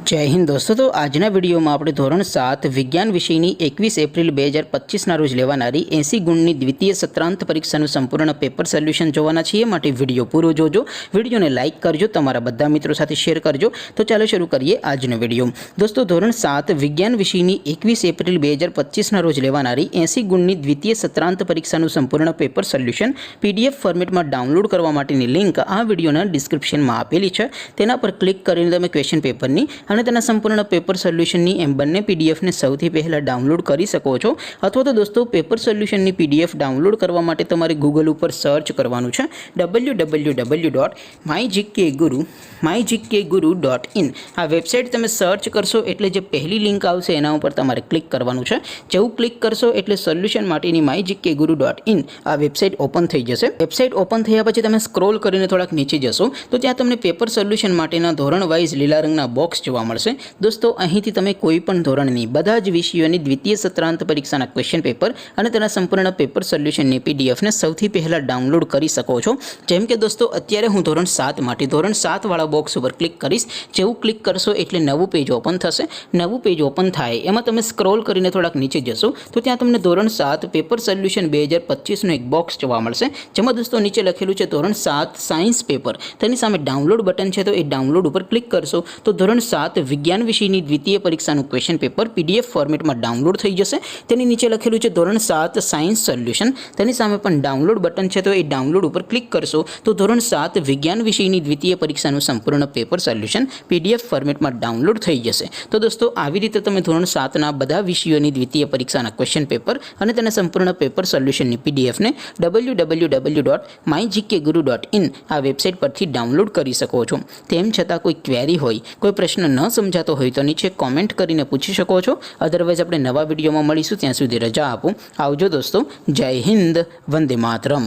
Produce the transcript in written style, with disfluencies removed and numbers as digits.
जय हिंद दोस्तों। तो आजना विडियो में આપણે ધોરણ 7 વિજ્ઞાન વિષયની 21 એપ્રિલ 2025 ના રોજ લેવાનારી 80 ગુણની દ્વિતીય સત્રાંત પરીક્ષાનું સંપૂર્ણ પેપર સોલ્યુશન જોવાના છીએ। માટે વિડિયો પૂરો જોજો, વિડિયોને લાઈક કરજો, તમારા બધા મિત્રો સાથે શેર કરજો। તો ચાલો શરૂ કરીએ આજનો વિડિયો। દોસ્તો ધોરણ 7 વિજ્ઞાન વિષયની 21 એપ્રિલ 2025 ના રોજ લેવાનારી 80 ગુણની દ્વિતીય સત્રાંત પરીક્ષાનું સંપૂર્ણ પેપર સોલ્યુશન પીડીએફ ફોર્મેટમાં ડાઉનલોડ કરવા માટેની લિંક આ વિડિયોના ડિસ્ક્રિપ્શનમાં આપેલી છે। તેના પર ક્લિક કરીને તમે ક્વેશ્ચન પેપરની અને તેના સંપૂર્ણ પેપર સોલ્યુશનની એમ બંને પીડીએફને સૌથી પહેલાં ડાઉનલોડ કરી શકો છો। અથવા તો દોસ્તો પેપર સોલ્યુશનની પીડીએફ ડાઉનલોડ કરવા માટે તમારે ગૂગલ ઉપર સર્ચ કરવાનું છે www.mygkguru.in। આ વેબસાઇટ તમે સર્ચ કરશો એટલે જે પહેલી લિંક આવશે એના ઉપર તમારે ક્લિક કરવાનું છે। જેવું ક્લિક કરશો એટલે સોલ્યુશન માટેની mygkguru.in આ વેબસાઇટ ઓપન થઈ જશે। વેબસાઇટ ઓપન થયા પછી તમે સ્ક્રોલ કરીને થોડાક નીચે જશો તો ત્યાં તમને પેપર સોલ્યુશન માટેના ધોરણ વાઇઝ લીલા રંગના બોક્સ જોવા મળશે। दोस्तों અહીંથી તમે કોઈ પણ ધોરણની બધા જ વિષયોની દ્વિતીય સત્રાંત પરીક્ષાના ક્વેશ્ચન પેપર અને તેના સંપૂર્ણ પેપર સોલ્યુશનની પીડીએફને સૌથી પહેલા ડાઉનલોડ કરી શકો છો। જેમ કે દોસ્તો અત્યારે હું ધોરણ 7 માટે ધોરણ 7 વાળા બોક્સ ઉપર ક્લિક કરીશ। જેવું ક્લિક કરશો એટલે નવું પેજ ઓપન થશે। નવું પેજ ઓપન થાય એમાં તમે સ્ક્રોલ કરીને થોડાક નીચે જશો તો ત્યાં તમને ધોરણ 7 પેપર સોલ્યુશન 2025 નું એક બોક્સ જોવા મળશે। જેમાં દોસ્તો નીચે લખેલું છે ધોરણ 7 સાયન્સ પેપર। તેની સામે ડાઉનલોડ બટન છે તો એ ડાઉનલોડ ઉપર ક્લિક કરશો તો ધોરણ 7 વિજ્ઞાન વિષયની દ્વિતીય પરીક્ષાનું ક્વેશ્ચન પેપર પીડીએફ ફોર્મેટમાં ડાઉનલોડ થઈ જશે। તેની નીચે લખેલું છે ધોરણ 7 સાયન્સ સોલ્યુશન। તેની સામે પણ ડાઉનલોડ બટન છે તો એ ડાઉનલોડ ઉપર ક્લિક કરશો તો ધોરણ 7 વિજ્ઞાન વિષયની દ્વિતીય પરીક્ષાનું સંપૂર્ણ પેપર સોલ્યુશન પીડીએફ ફોર્મેટમાં ડાઉનલોડ થઈ જશે। તો દોસ્તો આવી રીતે તમે ધોરણ 7ના બધા વિષયોની દ્વિતીય પરીક્ષાના ક્વેશ્ચન પેપર અને તેના સંપૂર્ણ પેપર સોલ્યુશનની પીડીએફને www.mygkguru.in આ વેબસાઇટ પરથી ડાઉનલોડ કરી શકો છો। તેમ છતાં કોઈ ક્વેરી હોય, કોઈ પ્રશ્ન ન સમજાતો હોય તો નીચે કોમેન્ટ કરીને પૂછી શકો છો। અધરવાઇઝ આપણે નવા વિડીયોમાં મળીશું, ત્યાં સુધી રજા આપો। આવજો દોસ્તો। જય હિન્દ, વંદે માતરમ।